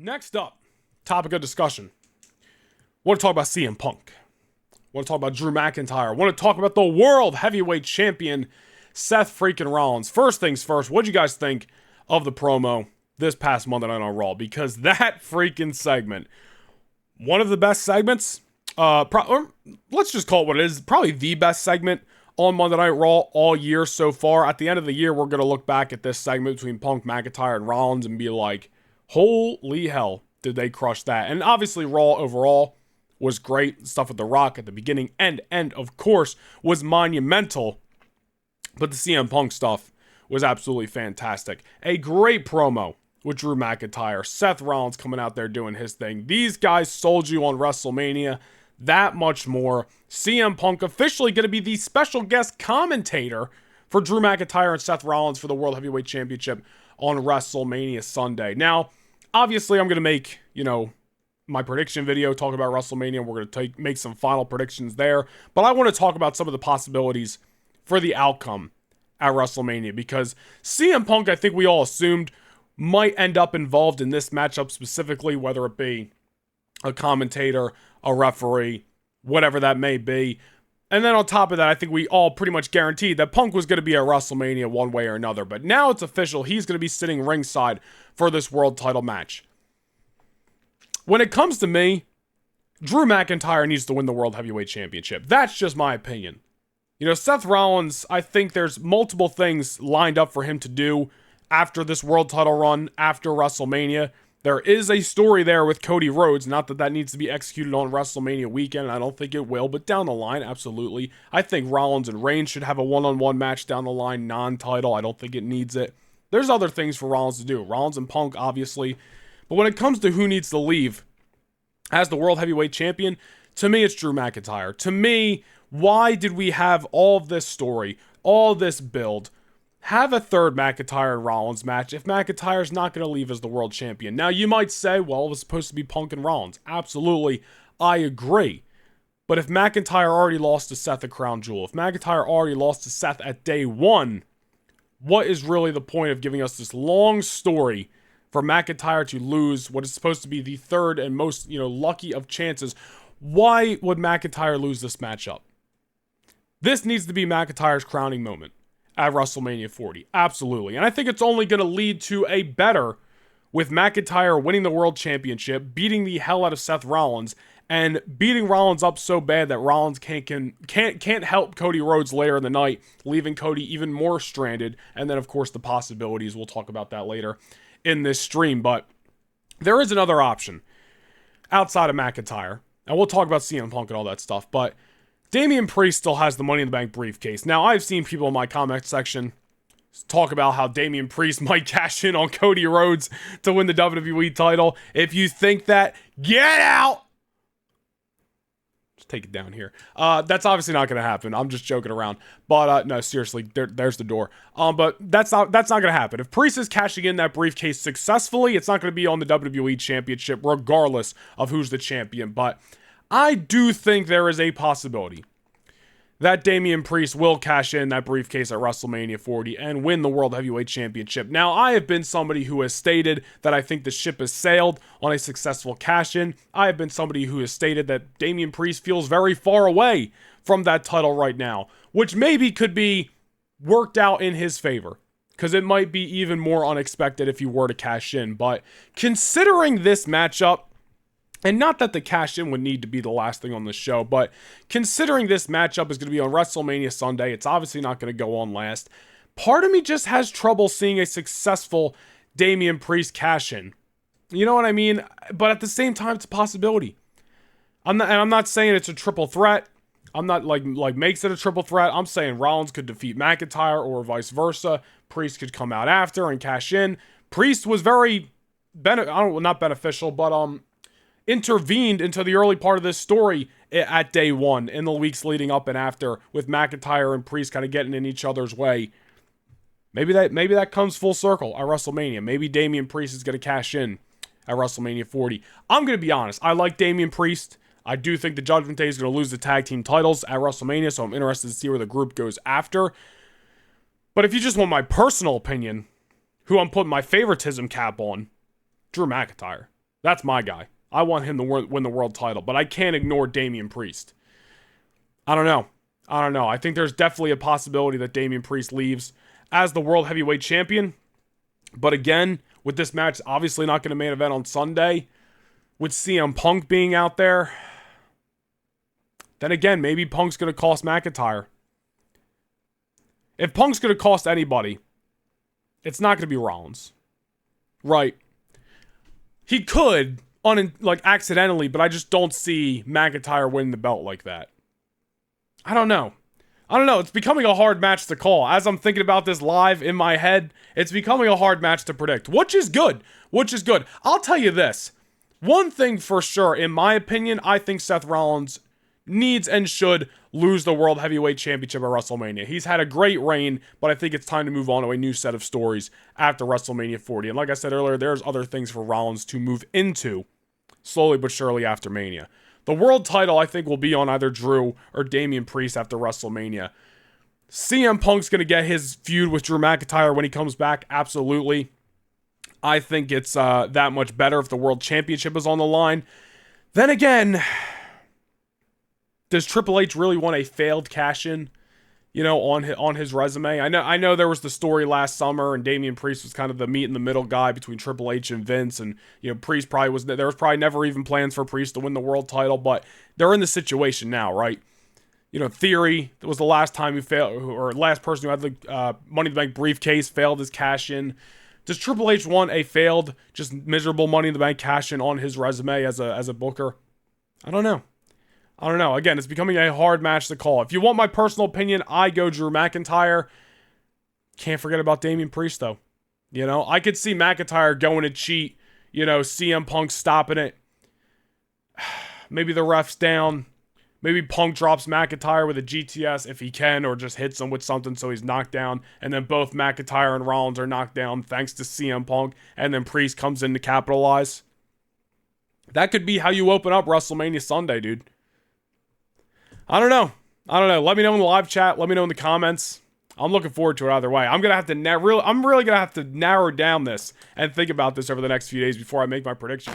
Next up, topic of discussion. Want to talk about CM Punk. Want to talk about Drew McIntyre. Want to talk about the World Heavyweight Champion, Seth freaking Rollins. First things first, what'd you guys think of the promo this past Monday Night on Raw? Because that freaking segment, one of the best segments, or let's just call it what it is, probably the best segment on Monday Night Raw all year so far. At the end of the year, we're going to look back at this segment between Punk, McIntyre, and Rollins and be like, holy hell, did they crush that? And obviously, Raw overall was great. Stuff with The Rock at the beginning and end, of course, was monumental. But the CM Punk stuff was absolutely fantastic. A great promo with Drew McIntyre. Seth Rollins coming out there doing his thing. These guys sold you on WrestleMania that much more. CM Punk officially going to be the special guest commentator for Drew McIntyre and Seth Rollins for the World Heavyweight Championship on WrestleMania Sunday. Now, obviously, I'm going to make, my prediction video, talk about WrestleMania. We're going to make some final predictions there. But I want to talk about some of the possibilities for the outcome at WrestleMania, because CM Punk, I think we all assumed, might end up involved in this matchup specifically, whether it be a commentator, a referee, whatever that may be. And then on top of that, I think we all pretty much guaranteed that Punk was going to be at WrestleMania one way or another. But now it's official. He's going to be sitting ringside for this world title match. When it comes to me, Drew McIntyre needs to win the World Heavyweight Championship. That's just my opinion. Seth Rollins, I think there's multiple things lined up for him to do after this world title run, after WrestleMania. There is a story there with Cody Rhodes. Not that that needs to be executed on WrestleMania weekend. I don't think it will, but down the line, absolutely. I think Rollins and Reigns should have a one-on-one match down the line, non-title. I don't think it needs it. There's other things for Rollins to do. Rollins and Punk, obviously. But when it comes to who needs to leave as the World Heavyweight Champion, to me, it's Drew McIntyre. To me, why did we have all of this story, all this build? Have a third McIntyre and Rollins match if McIntyre's not going to leave as the world champion. Now, you might say, well, it was supposed to be Punk and Rollins. Absolutely, I agree. But if McIntyre already lost to Seth the Crown Jewel, if McIntyre already lost to Seth at day one, what is really the point of giving us this long story for McIntyre to lose what is supposed to be the third and most, lucky of chances? Why would McIntyre lose this matchup? This needs to be McIntyre's crowning moment at WrestleMania 40. Absolutely. And I think it's only going to lead to a better with McIntyre winning the world championship, beating the hell out of Seth Rollins, and beating Rollins up so bad that Rollins can't help Cody Rhodes later in the night, leaving Cody even more stranded. And then, of course, the possibilities. We'll talk about that later in this stream. But there is another option outside of McIntyre. And we'll talk about CM Punk and all that stuff. But Damian Priest still has the Money in the Bank briefcase. Now, I've seen people in my comment section talk about how Damian Priest might cash in on Cody Rhodes to win the WWE title. If you think that, get out! Just take it down here. That's obviously not going to happen. I'm just joking around. But, no, seriously, there's the door. But that's not going to happen. If Priest is cashing in that briefcase successfully, it's not going to be on the WWE Championship, regardless of who's the champion. But I do think there is a possibility that Damian Priest will cash in that briefcase at WrestleMania 40 and win the World Heavyweight Championship. Now, I have been somebody who has stated that I think the ship has sailed on a successful cash-in. I have been somebody who has stated that Damian Priest feels very far away from that title right now, which maybe could be worked out in his favor, because it might be even more unexpected if he were to cash in. But considering this matchup, and not that the cash-in would need to be the last thing on the show, but considering this matchup is going to be on WrestleMania Sunday, it's obviously not going to go on last. Part of me just has trouble seeing a successful Damian Priest cash-in. You know what I mean? But at the same time, it's a possibility. I'm not saying it's a triple threat. I'm not like makes it a triple threat. I'm saying Rollins could defeat McIntyre or vice versa. Priest could come out after and cash in. Priest was very not beneficial, but intervened into the early part of this story at day one, in the weeks leading up and after, with McIntyre and Priest kind of getting in each other's way. Maybe that comes full circle at WrestleMania. Maybe Damian Priest is going to cash in at WrestleMania 40. I'm going to be honest. I like Damian Priest. I do think the Judgment Day is going to lose the tag team titles at WrestleMania, so I'm interested to see where the group goes after. But if you just want my personal opinion, who I'm putting my favoritism cap on, Drew McIntyre. That's my guy. I want him to win the world title, but I can't ignore Damian Priest. I don't know. I think there's definitely a possibility that Damian Priest leaves as the World Heavyweight Champion. But again, with this match obviously not going to main event on Sunday, with CM Punk being out there, then again, maybe Punk's going to cost McIntyre. If Punk's going to cost anybody, it's not going to be Rollins. Right. He could, accidentally, but I just don't see McIntyre winning the belt like that. I don't know. It's becoming a hard match to call. As I'm thinking about this live in my head, it's becoming a hard match to predict, which is good. I'll tell you this. One thing for sure, in my opinion, I think Seth Rollins needs and should lose the World Heavyweight Championship at WrestleMania. He's had a great reign, but I think it's time to move on to a new set of stories after WrestleMania 40. And like I said earlier, there's other things for Rollins to move into slowly but surely after Mania. The world title, I think, will be on either Drew or Damian Priest after WrestleMania. CM Punk's going to get his feud with Drew McIntyre when he comes back, absolutely. I think it's that much better if the World Championship is on the line. Then again, does Triple H really want a failed cash-in, on his resume? I know there was the story last summer, and Damian Priest was kind of the meet-in-the-middle guy between Triple H and Vince, and, Priest there was probably never even plans for Priest to win the world title, but they're in the situation now, right? Theory, that was the last time he failed, or last person who had the Money in the Bank briefcase failed his cash-in. Does Triple H want a failed, just miserable Money in the Bank cash-in on his resume as a booker? I don't know. Again, it's becoming a hard match to call. If you want my personal opinion, I go Drew McIntyre. Can't forget about Damian Priest, though. I could see McIntyre going to cheat. CM Punk stopping it. Maybe the ref's down. Maybe Punk drops McIntyre with a GTS if he can, or just hits him with something so he's knocked down. And then both McIntyre and Rollins are knocked down thanks to CM Punk. And then Priest comes in to capitalize. That could be how you open up WrestleMania Sunday, dude. I don't know. Let me know in the live chat. Let me know in the comments. I'm looking forward to it either way. I'm really gonna have to narrow down this and think about this over the next few days before I make my prediction.